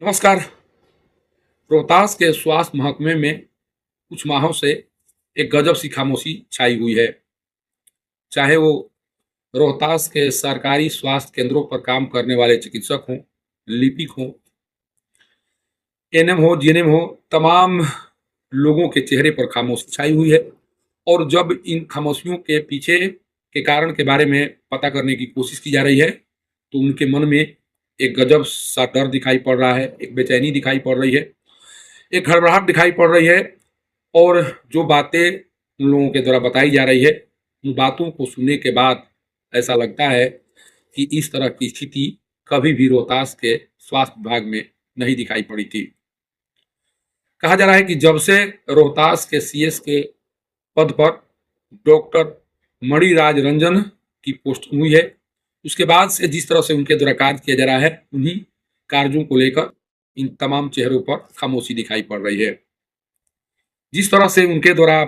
नमस्कार। रोहतास के स्वास्थ्य महकमे में कुछ माहों से एक गजब सी खामोशी छाई हुई है। चाहे वो रोहतास के सरकारी स्वास्थ्य केंद्रों पर काम करने वाले चिकित्सक हों, लिपिक हों, एएनएम हो, जीएनएम हो, तमाम लोगों के चेहरे पर खामोशी छाई हुई है। और जब इन खामोशियों के पीछे के कारण के बारे में पता करने की कोशिश की जा रही है, तो उनके मन में एक गजब सा डर दिखाई पड़ रहा है, एक बेचैनी दिखाई पड़ रही है, एक घबराहट दिखाई पड़ रही है। और जो बातें उन लोगों के द्वारा बताई जा रही है, उन बातों को सुनने के बाद ऐसा लगता है कि इस तरह की स्थिति कभी भी रोहतास के स्वास्थ्य विभाग में नहीं दिखाई पड़ी थी। कहा जा रहा है कि जब से रोहतास के सीएस के पद पर डॉक्टर मणिराज रंजन की पोस्टिंग हुई है, उसके बाद से जिस तरह से उनके द्वारा कार्य किया जा रहा है, उन्हीं कार्यों को लेकर इन तमाम चेहरों पर खामोशी दिखाई पड़ रही है। जिस तरह से उनके द्वारा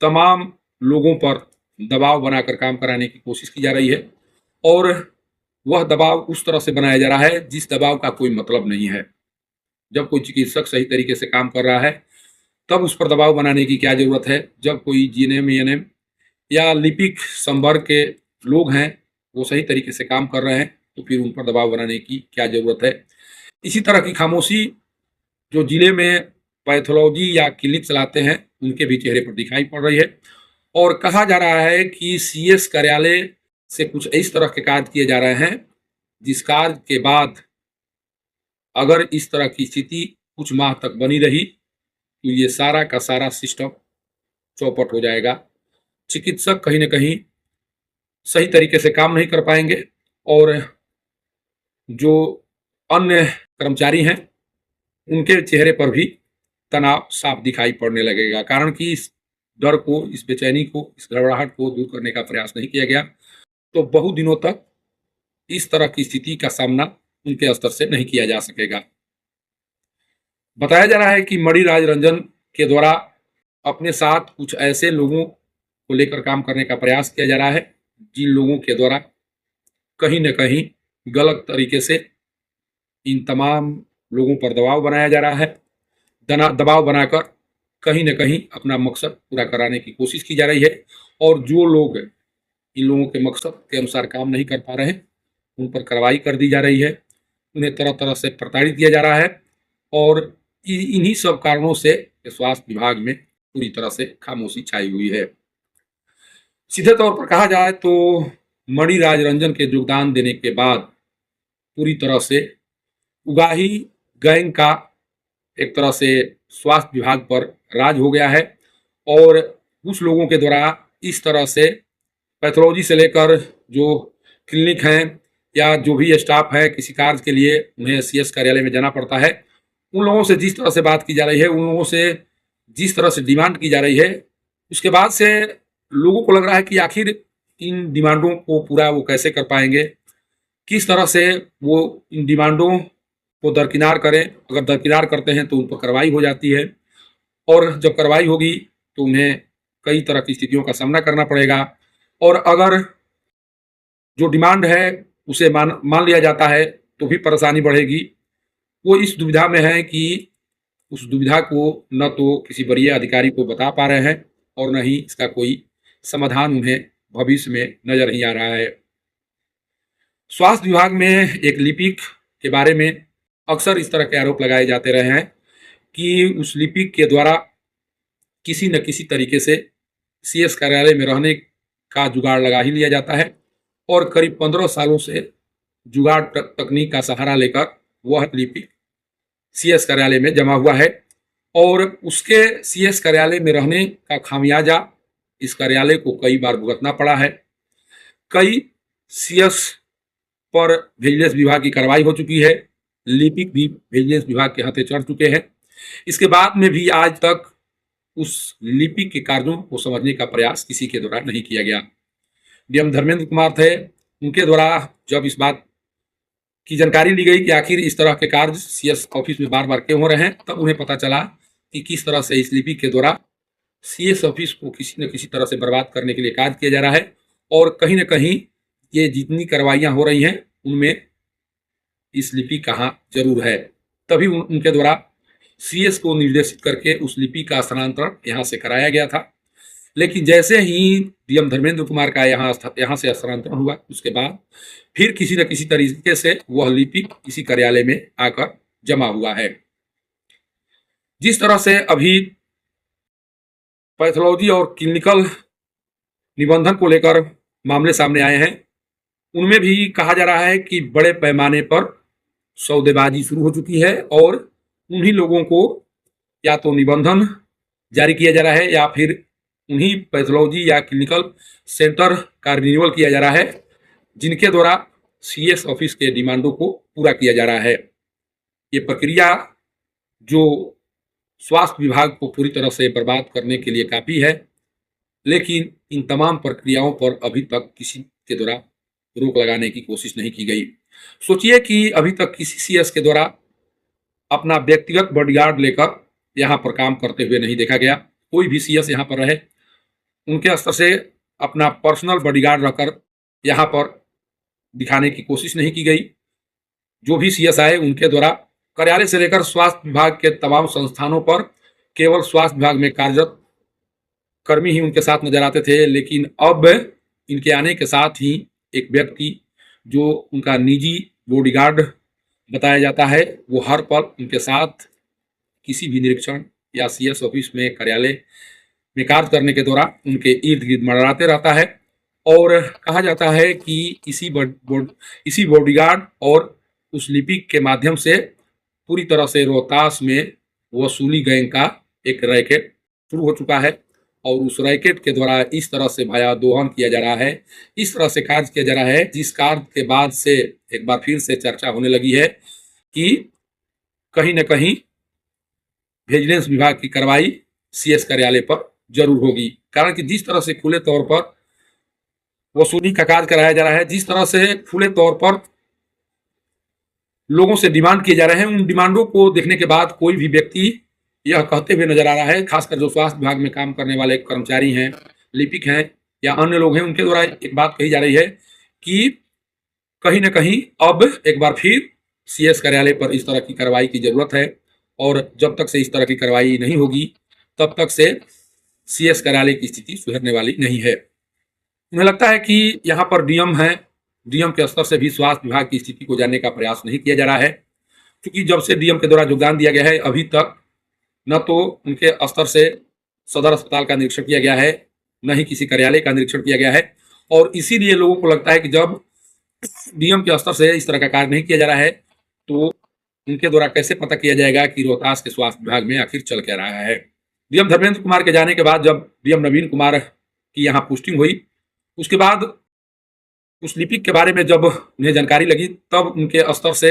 तमाम लोगों पर दबाव बनाकर काम कराने की कोशिश की जा रही है, और वह दबाव उस तरह से बनाया जा रहा है जिस दबाव का कोई मतलब नहीं है। जब कोई चिकित्सक सही तरीके से काम कर रहा है, तब उस पर दबाव बनाने की क्या जरूरत है। जब कोई जीएनएम, एएनएम या लिपिक संवर्ग के लोग हैं, वो सही तरीके से काम कर रहे हैं, तो फिर उन पर दबाव बनाने की क्या जरूरत है। इसी तरह की खामोशी जो जिले में पैथोलॉजी या क्लिनिक चलाते हैं, उनके भी चेहरे पर दिखाई पड़ रही है। और कहा जा रहा है कि सीएस कार्यालय से कुछ इस तरह के कार्य किए जा रहे हैं, जिस कार्य के बाद अगर इस तरह की स्थिति कुछ माह तक बनी रही, तो ये सारा का सारा सिस्टम चौपट हो जाएगा। चिकित्सक कहीं न कहीं सही तरीके से काम नहीं कर पाएंगे, और जो अन्य कर्मचारी हैं, उनके चेहरे पर भी तनाव साफ दिखाई पड़ने लगेगा। कारण कि इस डर को, इस बेचैनी को, इस घबराहट को दूर करने का प्रयास नहीं किया गया, तो बहुत दिनों तक इस तरह की स्थिति का सामना उनके स्तर से नहीं किया जा सकेगा। बताया जा रहा है कि मणिराज रंजन के द्वारा अपने साथ कुछ ऐसे लोगों को लेकर काम करने का प्रयास किया जा रहा है, जिन लोगों के द्वारा कहीं न कहीं गलत तरीके से इन तमाम लोगों पर दबाव बनाया जा रहा है। दबाव बनाकर कहीं न कहीं अपना मकसद पूरा कराने की कोशिश की जा रही है, और जो लोग इन लोगों के मकसद के अनुसार काम नहीं कर पा रहे हैं, उन पर कार्रवाई कर दी जा रही है, उन्हें तरह तरह से प्रताड़ित किया जा रहा है। और इन्हीं सब कारणों से स्वास्थ्य विभाग में पूरी तरह से खामोशी छाई हुई है। सीधे तौर पर कहा जाए तो मणिराज रंजन के योगदान देने के बाद पूरी तरह से उगाही गैंग का एक तरह से स्वास्थ्य विभाग पर राज हो गया है। और कुछ लोगों के द्वारा इस तरह से पैथोलॉजी से लेकर जो क्लिनिक हैं या जो भी स्टाफ है, किसी कार्य के लिए उन्हें सीएस कार्यालय में जाना पड़ता है, उन लोगों से जिस तरह से बात की जा रही है, उन लोगों से जिस तरह से डिमांड की जा रही है, उसके बाद से लोगों को लग रहा है कि आखिर इन डिमांडों को पूरा वो कैसे कर पाएंगे, किस तरह से वो इन डिमांडों को दरकिनार करें। अगर दरकिनार करते हैं तो उन पर कार्रवाई हो जाती है, और जब कार्रवाई होगी तो उन्हें कई तरह की स्थितियों का सामना करना पड़ेगा। और अगर जो डिमांड है उसे मान लिया जाता है तो भी परेशानी बढ़ेगी। वो इस दुविधा में है कि उस दुविधा को न तो किसी वरीय अधिकारी को बता पा रहे हैं, और न ही इसका कोई समाधान उन्हें भविष्य में नजर नहीं आ रहा है। स्वास्थ्य विभाग में एक लिपिक के बारे में अक्सर इस तरह के आरोप लगाए जाते रहे हैं कि उस लिपिक के द्वारा किसी न किसी तरीके से सीएस कार्यालय में रहने का जुगाड़ लगा ही लिया जाता है, और करीब 15 सालों से जुगाड़ तकनीक का सहारा लेकर वह लिपिक सीएस कार्यालय में जमा हुआ है। और उसके सीएस कार्यालय में रहने का खामियाजा इस कार्यालय को कई बार भुगतना पड़ा है। कई सीएस पर विजिलेंस विभाग की कार्रवाई हो चुकी है, लिपिक भी विजिलेंस विभाग के हाथे चढ़ चुके हैं। इसके बाद में भी आज तक उस लिपिक के कार्यों को समझने का प्रयास किसी के द्वारा नहीं किया गया। डीएम धर्मेंद्र कुमार थे, उनके द्वारा जब इस बात की जानकारी ली गई कि आखिर इस तरह के कार्य सीएस ऑफिस में बार बार क्यों हो रहे हैं, तब उन्हें पता चला कि किस तरह से इस लिपिक के द्वारा सीएस ऑफिस को किसी न किसी तरह से बर्बाद करने के लिए कार्य किया जा रहा है। और कहीं न कहीं ये जितनी कार्रवाइयाँ हो रही हैं, उनमें इस लिपिक का हाथ जरूर है। तभी उनके द्वारा सीएस को निर्देशित करके उस लिपि का स्थानांतरण यहाँ से कराया गया था। लेकिन जैसे ही डीएम धर्मेंद्र कुमार का यहाँ से स्थानांतरण हुआ, उसके बाद फिर किसी न किसी तरीके से वह लिपि इसी कार्यालय में आकर जमा हुआ है। जिस तरह से अभी पैथोलॉजी और क्लिनिकल निबंधन को लेकर मामले सामने आए हैं, उनमें भी कहा जा रहा है कि बड़े पैमाने पर सौदेबाजी शुरू हो चुकी है और उन्हीं लोगों को या तो निबंधन जारी किया जा रहा है या फिर उन्हीं पैथोलॉजी या क्लिनिकल सेंटर का रिन्यूअल किया जा रहा है, जिनके द्वारा सीएस ऑफिस के डिमांडों को पूरा किया जा रहा है। ये प्रक्रिया जो स्वास्थ्य विभाग को पूरी तरह से बर्बाद करने के लिए काफ़ी है, लेकिन इन तमाम प्रक्रियाओं पर अभी तक किसी के द्वारा रोक लगाने की कोशिश नहीं की गई। सोचिए कि अभी तक किसी सीएस के द्वारा अपना व्यक्तिगत बॉडीगार्ड लेकर यहाँ पर काम करते हुए नहीं देखा गया। कोई भी सीएस यहाँ पर रहे, उनके स्तर से अपना पर्सनल बॉडीगार्ड रखकर यहाँ पर दिखाने की कोशिश नहीं की गई। जो भी सीएस आए, उनके द्वारा कार्यालय से लेकर स्वास्थ्य विभाग के तमाम संस्थानों पर केवल स्वास्थ्य विभाग में कार्यरत कर्मी ही उनके साथ नजर आते थे। लेकिन अब इनके आने के साथ ही एक व्यक्ति जो उनका निजी बॉडीगार्ड बताया जाता है, वो हर पल उनके साथ किसी भी निरीक्षण या सीएस ऑफिस में कार्यालय में कार्य करने के दौरान उनके इर्द गिर्द मंडराते रहता है। और कहा जाता है कि इसी बॉडीगार्ड और उस लिपिक के माध्यम से पूरी तरह से रोहतास में वसूली गैंग का एक रैकेट शुरू हो चुका है और उस रैकेट के द्वारा इस तरह से भाया दोहन किया जा रहा है, इस तरह से कार्य किया जा रहा है, जिस कार्य के बाद से एक बार फिर से चर्चा होने लगी है कि कहीं न कहीं विजिलेंस विभाग की कार्रवाई सीएस कार्यालय पर जरूर होगी। कारण कि जिस तरह से खुले तौर पर वसूली का कार्य कराया जा रहा है, जिस तरह से खुले तौर पर लोगों से डिमांड किए जा रहे हैं, उन डिमांडों को देखने के बाद कोई भी व्यक्ति यह कहते हुए नजर आ रहा है, खासकर जो स्वास्थ्य विभाग में काम करने वाले कर्मचारी हैं, लिपिक हैं या अन्य लोग हैं, उनके द्वारा एक बात कही जा रही है कि कहीं न कहीं अब एक बार फिर सीएस कार्यालय पर इस तरह की कार्रवाई की जरूरत है और जब तक से इस तरह की कार्रवाई नहीं होगी तब तक से सीएस कार्यालय की स्थिति सुधरने वाली नहीं है। मुझे लगता है कि यहाँ पर डीएम है, डीएम के स्तर से भी स्वास्थ्य विभाग की स्थिति को जानने का प्रयास नहीं किया जा रहा है, क्योंकि जब से डीएम के द्वारा योगदान दिया गया है अभी तक न तो उनके स्तर से सदर अस्पताल का निरीक्षण किया गया है, न ही किसी कार्यालय का निरीक्षण किया गया है। और इसीलिए लोगों को लगता है कि जब डीएम के स्तर से इस तरह का कार्य नहीं किया जा रहा है तो उनके द्वारा कैसे पता किया जाएगा कि रोहतास के स्वास्थ्य विभाग में आखिर चल क्या रहा है। डीएम धर्मेंद्र कुमार के जाने के बाद जब डीएम नवीन कुमार की यहाँ पोस्टिंग हुई, उसके बाद उस लिपिक के बारे में जब उन्हें जानकारी लगी, तब उनके स्तर से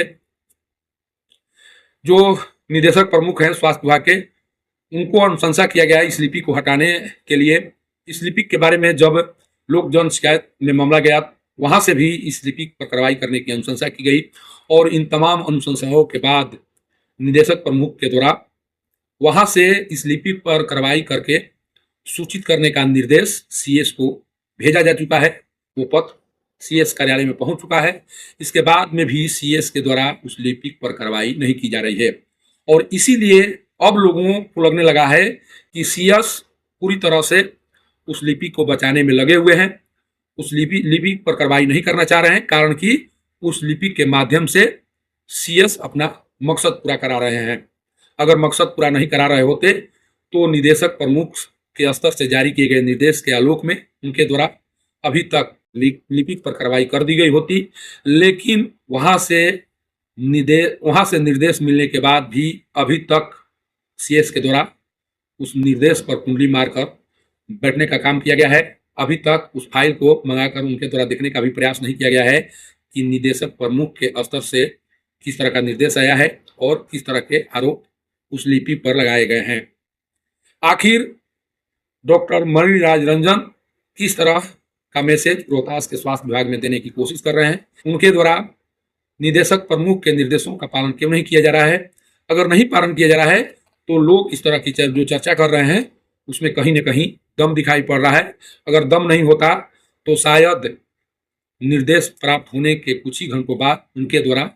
जो निदेशक प्रमुख हैं स्वास्थ्य विभाग के, उनको अनुशंसा किया गया इस लिपि को हटाने के लिए। इस लिपिक के बारे में जब लोक जन शिकायत में मामला गया, वहां से भी इस लिपि पर कार्रवाई करने की अनुशंसा की गई और इन तमाम अनुशंसाओं के बाद निदेशक प्रमुख के द्वारा वहां से इस लिपि पर कार्रवाई करके सूचित करने का निर्देश सीएस को भेजा जा चुका है। वो पत्र सीएस कार्यालय में पहुंच चुका है। इसके बाद में भी सीएस के द्वारा उस लिपि पर कार्रवाई नहीं की जा रही है और इसीलिए अब लोगों को लगने लगा है कि सीएस पूरी तरह से उस लिपि को बचाने में लगे हुए हैं, उस लिपि पर कार्रवाई नहीं करना चाह रहे हैं, कारण कि उस लिपि के माध्यम से सीएस अपना मकसद पूरा करा रहे हैं। अगर मकसद पूरा नहीं करा रहे होते तो निदेशक प्रमुख के स्तर से जारी किए गए निर्देश के आलोक में उनके द्वारा अभी तक लिपि पर कार्रवाई कर दी गई होती। लेकिन वहां से निर्देश मिलने के बाद भी अभी तक सीएस के द्वारा उस निर्देश पर कुंडली मारकर बैठने का काम किया गया है। अभी तक उस फाइल को मंगाकर उनके द्वारा देखने का भी प्रयास नहीं किया गया है कि निदेशक प्रमुख के स्तर से किस तरह का निर्देश आया है और किस तरह के आरोप उस लिपि पर लगाए गए हैं। आखिर डॉक्टर मणिराज रंजन किस तरह का मैसेज रोहतास के स्वास्थ्य विभाग में देने की कोशिश कर रहे हैं, उनके द्वारा निदेशक प्रमुख के निर्देशों का पालन क्यों नहीं किया जा रहा है। अगर नहीं पालन किया जा रहा है तो लोग इस तरह की जो चर्चा कर रहे हैं उसमें कहीं न कहीं दम दिखाई पड़ रहा है। अगर दम नहीं होता तो शायद निर्देश प्राप्त होने के कुछ ही घंटों बाद उनके द्वारा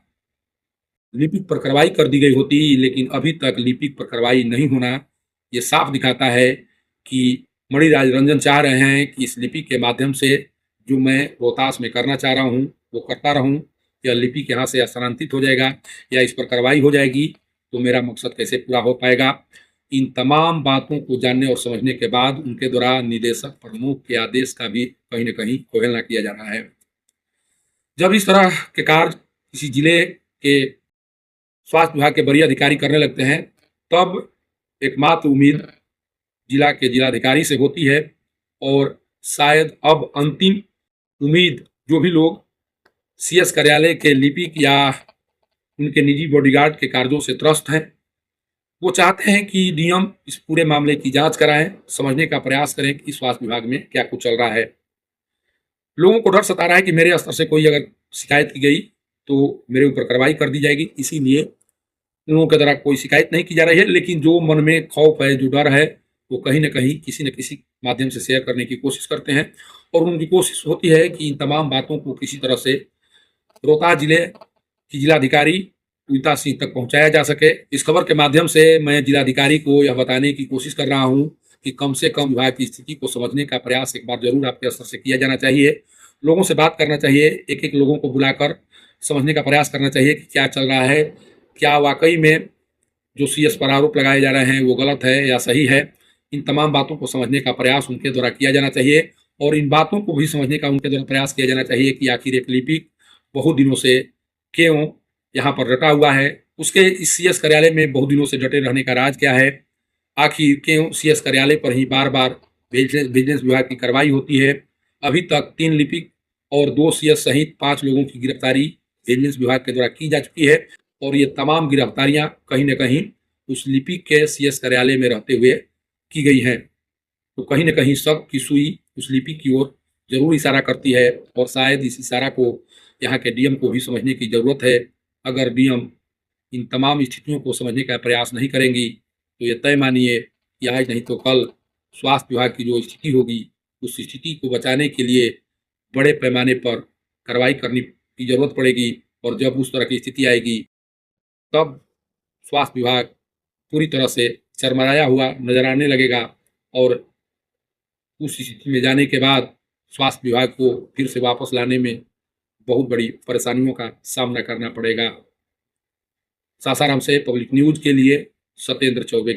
लिपिक पर कार्रवाई कर दी गई होती, लेकिन अभी तक लिपिक पर कार्रवाई नहीं होना ये साफ दिखाता है कि मणिराज रंजन चाह रहे हैं कि इस लिपि के माध्यम से जो मैं रोहतास में करना चाह रहा हूँ वो करता रहूँ। यह लिपिक यहाँ से स्थानांतरित हो जाएगा या इस पर कार्रवाई हो जाएगी तो मेरा मकसद कैसे पूरा हो पाएगा। इन तमाम बातों को जानने और समझने के बाद उनके द्वारा निदेशक प्रमुख के आदेश का भी कहीं न कहीं अवहेलना किया जा रहा है। जब इस तरह के कार्य किसी जिले के स्वास्थ्य विभाग के वरीय अधिकारी करने लगते हैं, तब एकमात्र उम्मीद जिला के जिलाधिकारी से होती है और शायद अब अंतिम उम्मीद जो भी लोग सीएस कार्यालय के लिपिक या उनके निजी बॉडीगार्ड के कार्यों से त्रस्त हैं, वो चाहते हैं कि डीएम इस पूरे मामले की जांच कराएं, समझने का प्रयास करें कि स्वास्थ्य विभाग में क्या कुछ चल रहा है। लोगों को डर सता रहा है कि मेरे स्तर से कोई अगर शिकायत की गई तो मेरे ऊपर कार्रवाई कर दी जाएगी, इसीलिए लोगों के द्वारा कोई शिकायत नहीं की जा रही है। लेकिन जो मन में खौफ है, जो डर है, वो कहीं न कहीं किसी न किसी माध्यम से शेयर करने की कोशिश करते हैं और उनकी कोशिश होती है कि इन तमाम बातों को किसी तरह से रोहतास जिले की जिलाधिकारी पूजिता सिंह तक पहुंचाया जा सके। इस खबर के माध्यम से मैं जिलाधिकारी को यह बताने की कोशिश कर रहा हूं कि कम से कम विभाग की स्थिति को समझने का प्रयास एक बार जरूर आपके स्तर से किया जाना चाहिए। लोगों से बात करना चाहिए, एक एक लोगों को बुलाकर समझने का प्रयास करना चाहिए कि क्या चल रहा है, क्या वाकई में जो सीएस पर आरोप लगाए जा रहे हैं वो गलत है या सही है। इन तमाम बातों को समझने का प्रयास उनके द्वारा किया जाना चाहिए और इन बातों को भी समझने का उनके द्वारा प्रयास किया जाना चाहिए कि आखिर एक लिपिक बहुत दिनों से क्यों यहाँ पर डटा हुआ है, उसके इस सीएस कार्यालय में बहुत दिनों से डटे रहने का राज क्या है, आखिर क्यों सीएस कार्यालय पर ही बार बार विजिलेंस विभाग की कार्रवाई होती है। अभी तक 3 लिपिक और 2 सीएस सहित 5 लोगों की गिरफ्तारी विजिलेंस विभाग के द्वारा की जा चुकी है और ये तमाम गिरफ्तारियां कहीं न कहीं उस लिपिक के सीएस कार्यालय में रहते हुए की गई हैं। तो कहीं न कहीं शक की सुई उस लिपिक की ओर जरूर इशारा करती है और शायद इस इशारा को यहाँ के डीएम को भी समझने की जरूरत है। अगर डीएम इन तमाम स्थितियों को समझने का प्रयास नहीं करेंगी तो ये तय मानिए कि आज नहीं तो कल स्वास्थ्य विभाग की जो स्थिति होगी उस स्थिति को बचाने के लिए बड़े पैमाने पर कार्रवाई करने की जरूरत पड़ेगी और जब उस तरह की स्थिति आएगी तब स्वास्थ्य विभाग पूरी तरह से चरमराया हुआ नजर आने लगेगा और उस स्थिति में जाने के बाद स्वास्थ्य विभाग को फिर से वापस लाने में बहुत बड़ी परेशानियों का सामना करना पड़ेगा। सासाराम से पब्लिक न्यूज के लिए सत्येंद्र चौबे की